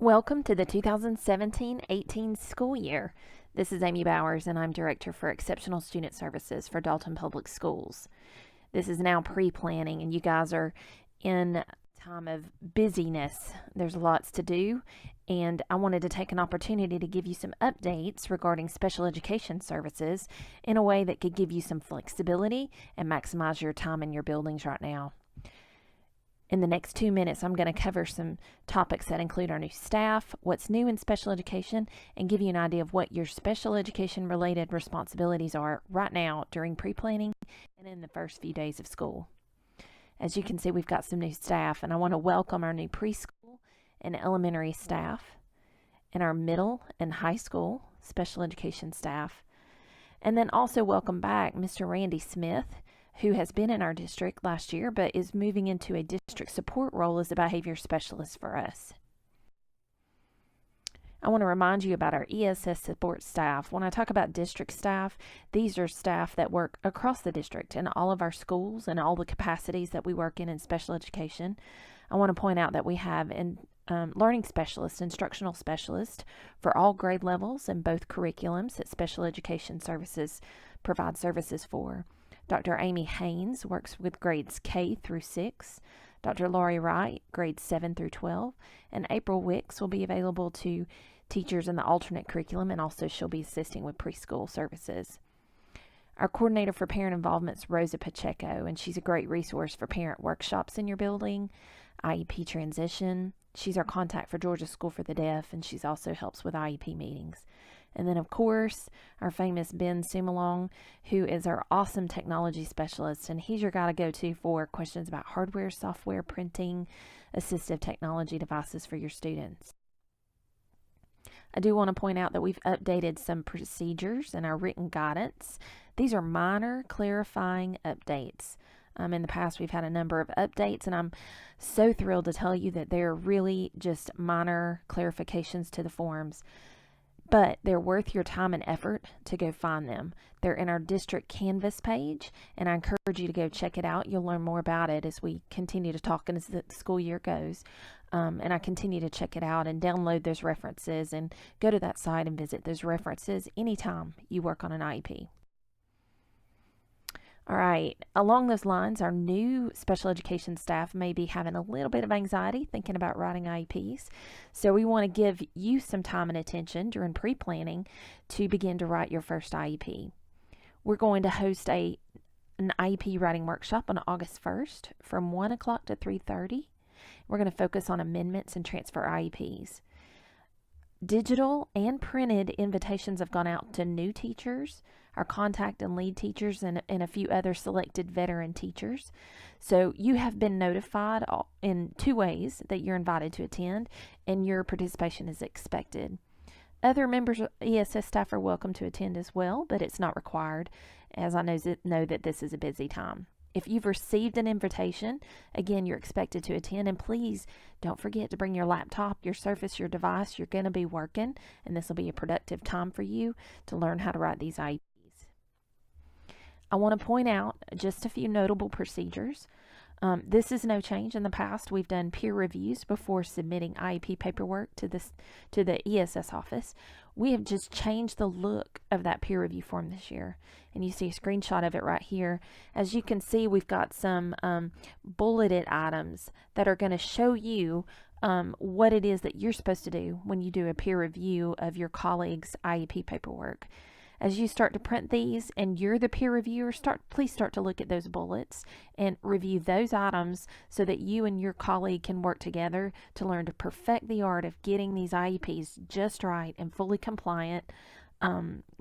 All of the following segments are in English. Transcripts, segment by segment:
Welcome to the 2017-18 school year. This is Amy Bowers, and I'm Director for Exceptional Student Services for Dalton Public Schools. This is now pre-planning, and you guys are in time of busyness. There's lots to do, and I wanted to take an opportunity to give you some updates regarding special education services in a way that could give you some flexibility and maximize your time in your buildings right now. In the next 2 minutes, I'm going to cover some topics that include our new staff, what's new in special education, and give you an idea of what your special education related responsibilities are right now during pre-planning and in the first few days of school. As you can see, we've got some new staff, and I want to welcome our new preschool and elementary staff and our middle and high school special education staff. And then also welcome back Mr. Randy Smith, who has been in our district last year but is moving into a district support role as a behavior specialist for us. I want to remind you about our ESS support staff. When I talk about district staff, these are staff that work across the district in all of our schools and all the capacities that we work in special education. I want to point out that we have learning specialists, instructional specialists for all grade levels and both curriculums that special education services provide services for. Dr. Amy Haynes works with grades K through 6, Dr. Laurie Wright, grades 7 through 12, and April Wicks will be available to teachers in the alternate curriculum, and also she'll be assisting with preschool services. Our coordinator for parent involvement is Rosa Pacheco, and she's a great resource for parent workshops in your building, IEP transition. She's our contact for Georgia School for the Deaf, and she's also helps with IEP meetings. And then, of course, our famous Ben Sumalong, who is our awesome technology specialist, and he's your guy to go to for questions about hardware, software, printing, assistive technology devices for your students. I do want to point out that we've updated some procedures in our written guidance. These are minor clarifying updates. In the past, we've had a number of updates, and I'm so thrilled to tell you that they're really just minor clarifications to the forms. But they're worth your time and effort to go find them. They're in our district Canvas page, and I encourage you to go check it out. You'll learn more about it as we continue to talk and as the school year goes. And I continue to check it out and download those references and go to that site and visit those references anytime you work on an IEP. All right, along those lines, our new special education staff may be having a little bit of anxiety thinking about writing IEPs. So we want to give you some time and attention during pre-planning to begin to write your first IEP. We're going to host an IEP Writing Workshop on August 1st from 1 o'clock to 3:30. We're going to focus on amendments and transfer IEPs. Digital and printed invitations have gone out to new teachers, our contact and lead teachers, and a few other selected veteran teachers. So you have been notified in 2 ways that you're invited to attend, and your participation is expected. Other members of ESS staff are welcome to attend as well, but it's not required, as I know that this is a busy time. If you've received an invitation, again, you're expected to attend, and please don't forget to bring your laptop, your Surface, your device. You're going to be working, and this will be a productive time for you to learn how to write these IEPs. I want to point out just a few notable procedures. This is no change. In the past, we've done peer reviews before submitting IEP paperwork to the ESS office. We have just changed the look of that peer review form this year, and you see a screenshot of it right here. As you can see, we've got some bulleted items that are going to show you what it is that you're supposed to do when you do a peer review of your colleagues' IEP paperwork. As you start to print these and you're the peer reviewer, please start to look at those bullets and review those items so that you and your colleague can work together to learn to perfect the art of getting these IEPs just right and fully compliant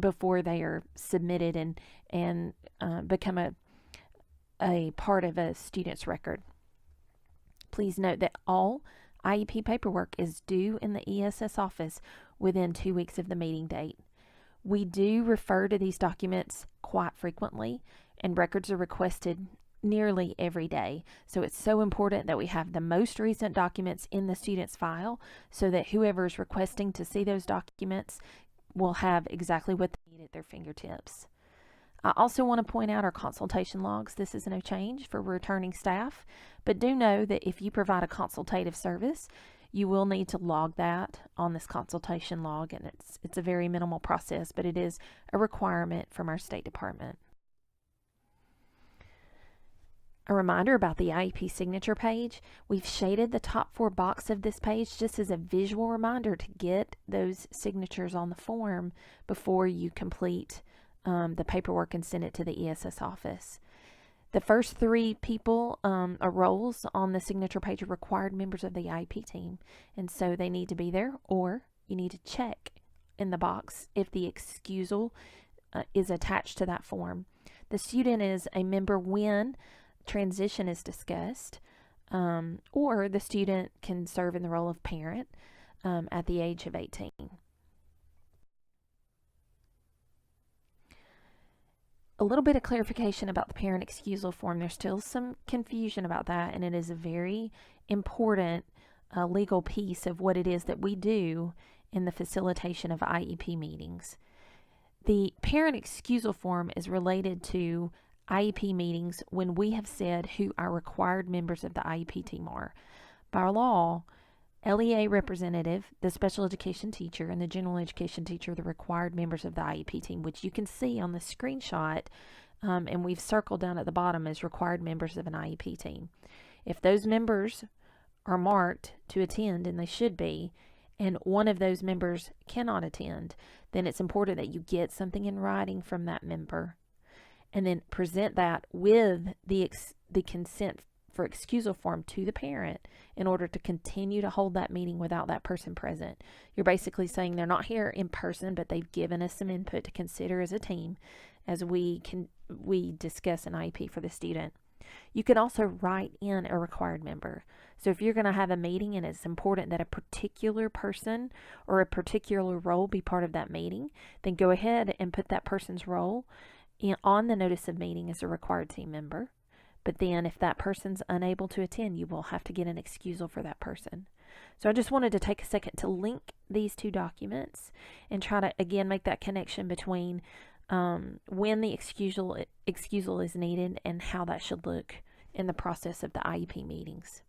before they are submitted and become a part of a student's record. Please note that all IEP paperwork is due in the ESS office within 2 weeks of the meeting date. We do refer to these documents quite frequently, and records are requested nearly every day. So it's so important that we have the most recent documents in the student's file so that whoever is requesting to see those documents will have exactly what they need at their fingertips. I also want to point out our consultation logs. This is no change for returning staff, but do know that if you provide a consultative service, You will need to log that on this consultation log, and it's a very minimal process, but it is a requirement from our State Department. A reminder about the IEP Signature Page. We've shaded the top 4 boxes of this page just as a visual reminder to get those signatures on the form before you complete the paperwork and send it to the ESS office. The first 3 people or roles on the signature page are required members of the IEP team, and so they need to be there, or you need to check in the box if the excusal is attached to that form. The student is a member when transition is discussed, or the student can serve in the role of parent at the age of 18. A little bit of clarification about the parent excusal form. There's still some confusion about that, and it is a very important legal piece of what it is that we do in the facilitation of IEP meetings. The parent excusal form is related to IEP meetings when we have said who our required members of the IEP team are. By law, LEA representative, the special education teacher, and the general education teacher are the required members of the IEP team, which you can see on the screenshot, and we've circled down at the bottom as required members of an IEP team. If those members are marked to attend, and they should be, and one of those members cannot attend, then it's important that you get something in writing from that member and then present that with the consent for excusal form to the parent in order to continue to hold that meeting without that person present. You're basically saying they're not here in person, but they've given us some input to consider as a team as we discuss an IEP for the student. You can also write in a required member. So if you're going to have a meeting and it's important that a particular person or a particular role be part of that meeting, then go ahead and put that person's role on the notice of meeting as a required team member. But then if that person's unable to attend, you will have to get an excusal for that person. So I just wanted to take a second to link these 2 documents and try to, again, make that connection between when the excusal is needed and how that should look in the process of the IEP meetings.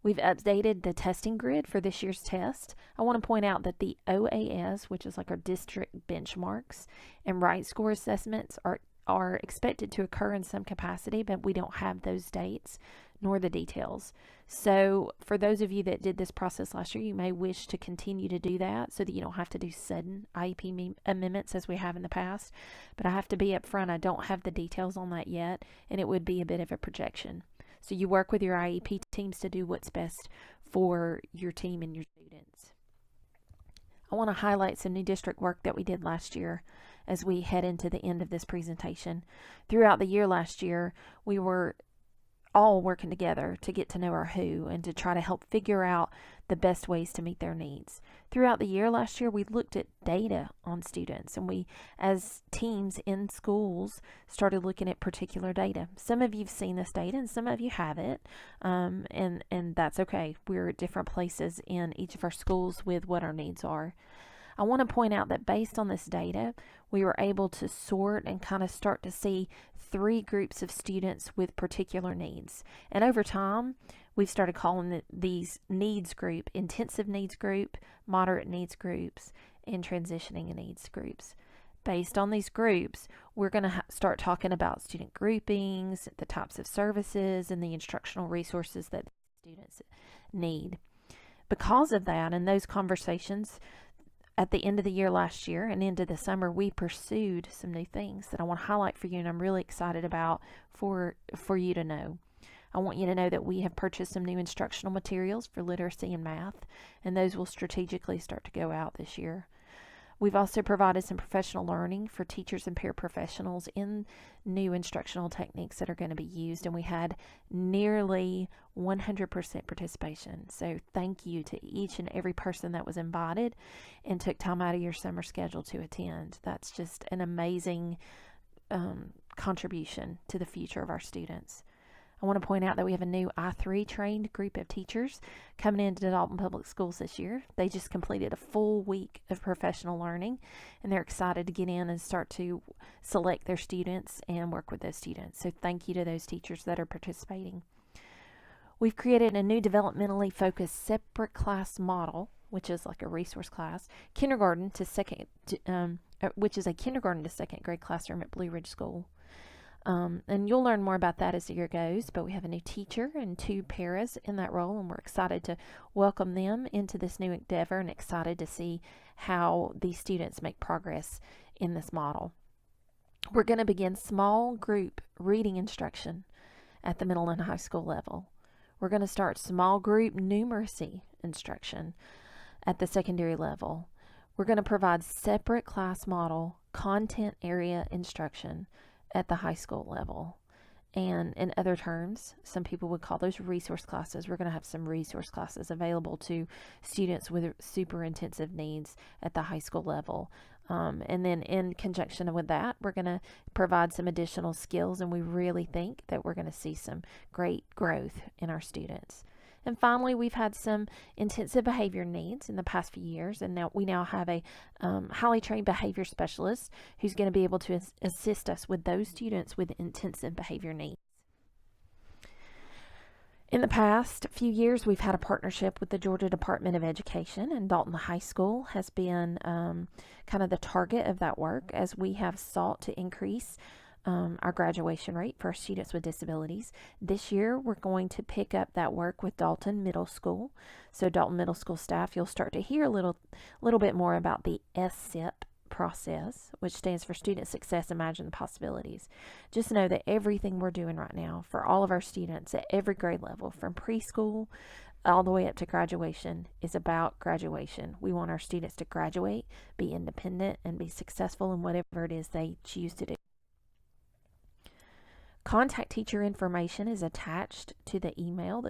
We've updated the testing grid for this year's test. I want to point out that the OAS, which is like our district benchmarks, and right score assessments are expected to occur in some capacity, but we don't have those dates nor the details. So for those of you that did this process last year, you may wish to continue to do that so that you don't have to do sudden IEP amendments as we have in the past. But I have to be upfront, I don't have the details on that yet, and it would be a bit of a projection. So you work with your IEP teams to do what's best for your team and your students. I want to highlight some new district work that we did last year as we head into the end of this presentation. Throughout the year last year, we were all working together to get to know our who and to try to help figure out the best ways to meet their needs. Throughout the year last year, we looked at data on students, and we, as teams in schools, started looking at particular data. Some of you've seen this data and some of you haven't, and that's okay. We're at different places in each of our schools with what our needs are. I want to point out that based on this data, we were able to sort and kind of start to see 3 groups of students with particular needs. And over time, we've started calling these needs group, intensive needs group, moderate needs groups, and transitioning needs groups. Based on these groups, we're going to start talking about student groupings, the types of services, and the instructional resources that students need. Because of that and those conversations, at the end of the year last year and into the summer, we pursued some new things that I want to highlight for you, and I'm really excited about for you to know. I want you to know that we have purchased some new instructional materials for literacy and math, and those will strategically start to go out this year. We've also provided some professional learning for teachers and paraprofessionals in new instructional techniques that are going to be used, and we had nearly 100% participation. So thank you to each and every person that was invited and took time out of your summer schedule to attend. That's just an amazing contribution to the future of our students. I want to point out that we have a new I3 trained group of teachers coming into Dalton Public Schools this year. They just completed a full week of professional learning, and they're excited to get in and start to select their students and work with those students. So thank you to those teachers that are participating. We've created a new developmentally focused separate class model, which is like a resource class, which is a kindergarten to second grade classroom at Blue Ridge School. And you'll learn more about that as the year goes, but we have a new teacher and 2 paras in that role, and we're excited to welcome them into this new endeavor and excited to see how these students make progress in this model. We're going to begin small group reading instruction at the middle and high school level. We're going to start small group numeracy instruction at the secondary level. We're going to provide separate class model content area instruction at the high school level. And in other terms, some people would call those resource classes. We're going to have some resource classes available to students with super intensive needs at the high school level. And then in conjunction with that, we're going to provide some additional skills, and we really think that we're going to see some great growth in our students. And finally, we've had some intensive behavior needs in the past few years, and we now have a highly trained behavior specialist who's going to be able to assist us with those students with intensive behavior needs. In the past few years, we've had a partnership with the Georgia Department of Education, and Dalton High School has been kind of the target of that work as we have sought to increase our graduation rate for our students with disabilities. This year, we're going to pick up that work with Dalton Middle School. So Dalton Middle School staff, you'll start to hear a little bit more about the SIP process, which stands for Student Success Imagine the Possibilities. Just know that everything we're doing right now for all of our students at every grade level, from preschool all the way up to graduation, is about graduation. We want our students to graduate, be independent, and be successful in whatever it is they choose to do. Contact teacher information is attached to the email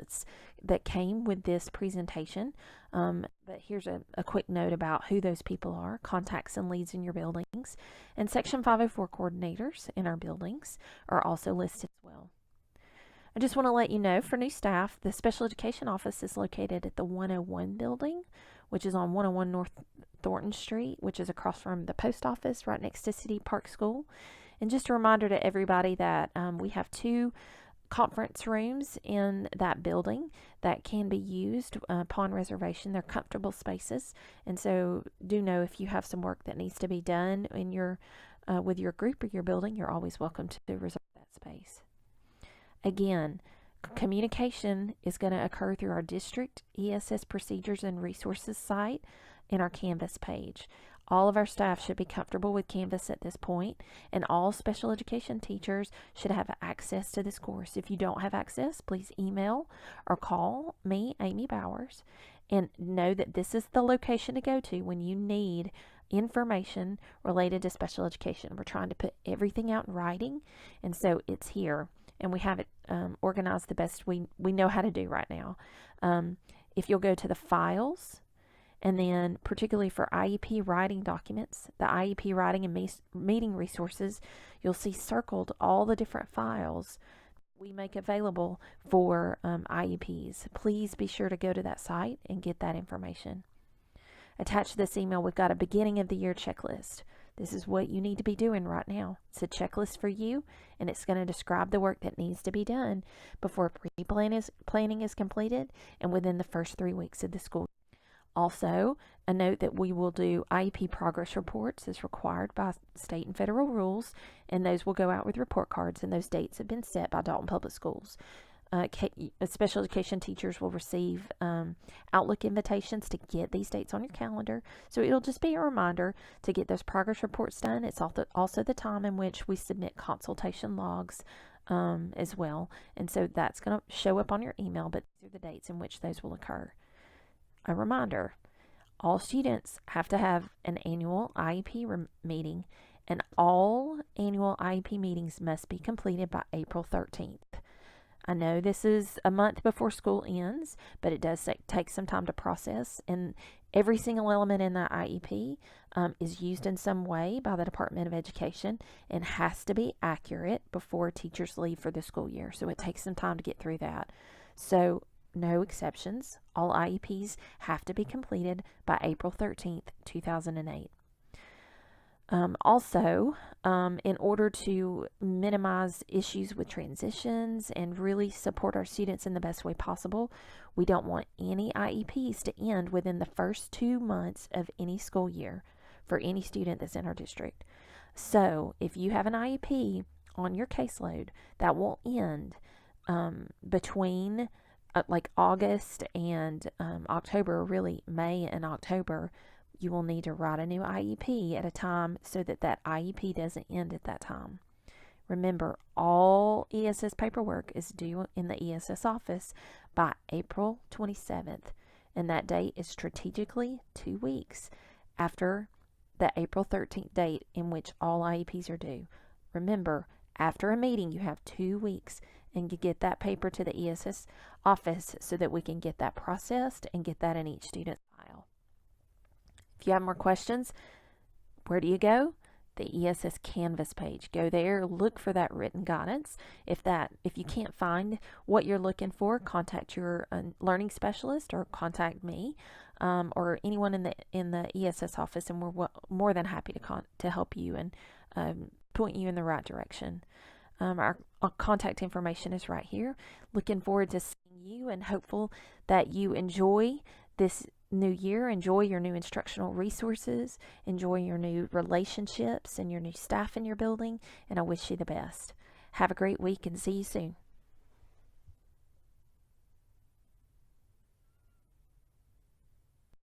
that came with this presentation. But here's a quick note about who those people are: contacts and leads in your buildings, and Section 504 coordinators in our buildings are also listed as well. I just want to let you know, for new staff, the special education office is located at the 101 building, which is on 101 North Thornton Street, which is across from the post office right next to City Park School. And just a reminder to everybody that we have 2 conference rooms in that building that can be used upon reservation. They're comfortable spaces, and so do know if you have some work that needs to be done in your with your group or your building, you're always welcome to reserve that space. Again, communication is going to occur through our district ESS Procedures and Resources site in our Canvas page. All of our staff should be comfortable with Canvas at this point, and all special education teachers should have access to this course. If you don't have access, please email or call me, Amy Bowers, and know that this is the location to go to when you need information related to special education. We're trying to put everything out in writing, and so it's here, and we have it organized the best we know how to do right now. If you'll go to the files, and then particularly for IEP Writing Documents, the IEP Writing and Meeting Resources, you'll see circled all the different files we make available for IEPs. Please be sure to go to that site and get that information. Attached to this email, we've got a beginning of the year checklist. This is what you need to be doing right now. It's a checklist for you, and it's going to describe the work that needs to be done before planning is completed and within the first 3 weeks of the school year. Also, a note that we will do IEP Progress Reports as required by state and federal rules, and those will go out with report cards, and those dates have been set by Dalton Public Schools. Special education teachers will receive Outlook invitations to get these dates on your calendar, so it'll just be a reminder to get those progress reports done. It's also the time in which we submit consultation logs as well, and so that's going to show up on your email, but these are the dates in which those will occur. A reminder, all students have to have an annual IEP meeting, and all annual IEP meetings must be completed by April 13th. I know this is a month before school ends, but it does take some time to process, and every single element in that IEP is used in some way by the Department of Education and has to be accurate before teachers leave for the school year, so it takes some time to get through that. So no exceptions. All IEPs have to be completed by April 13th, 2008. Also, in order to minimize issues with transitions and really support our students in the best way possible, we don't want any IEPs to end within the first 2 months of any school year for any student that's in our district. So if you have an IEP on your caseload that will end between like August and October, really May and October, you will need to write a new IEP at a time so that that IEP doesn't end at that time. Remember, all ESS paperwork is due in the ESS office by April 27th, and that date is strategically 2 weeks after the April 13th date in which all IEPs are due. Remember, after a meeting, you have 2 weeks and to get that paper to the ESS office so that we can get that processed and get that in each student's file. If you have more questions, where do you go? The ESS Canvas page. Go there, look for that written guidance. If you can't find what you're looking for, contact your learning specialist or contact me or anyone in the ESS office, and we're more than happy to help you and point you in the right direction. Our contact information is right here. Looking forward to seeing you and hopeful that you enjoy this new year, enjoy your new instructional resources, enjoy your new relationships and your new staff in your building, and I wish you the best. Have a great week and see you soon.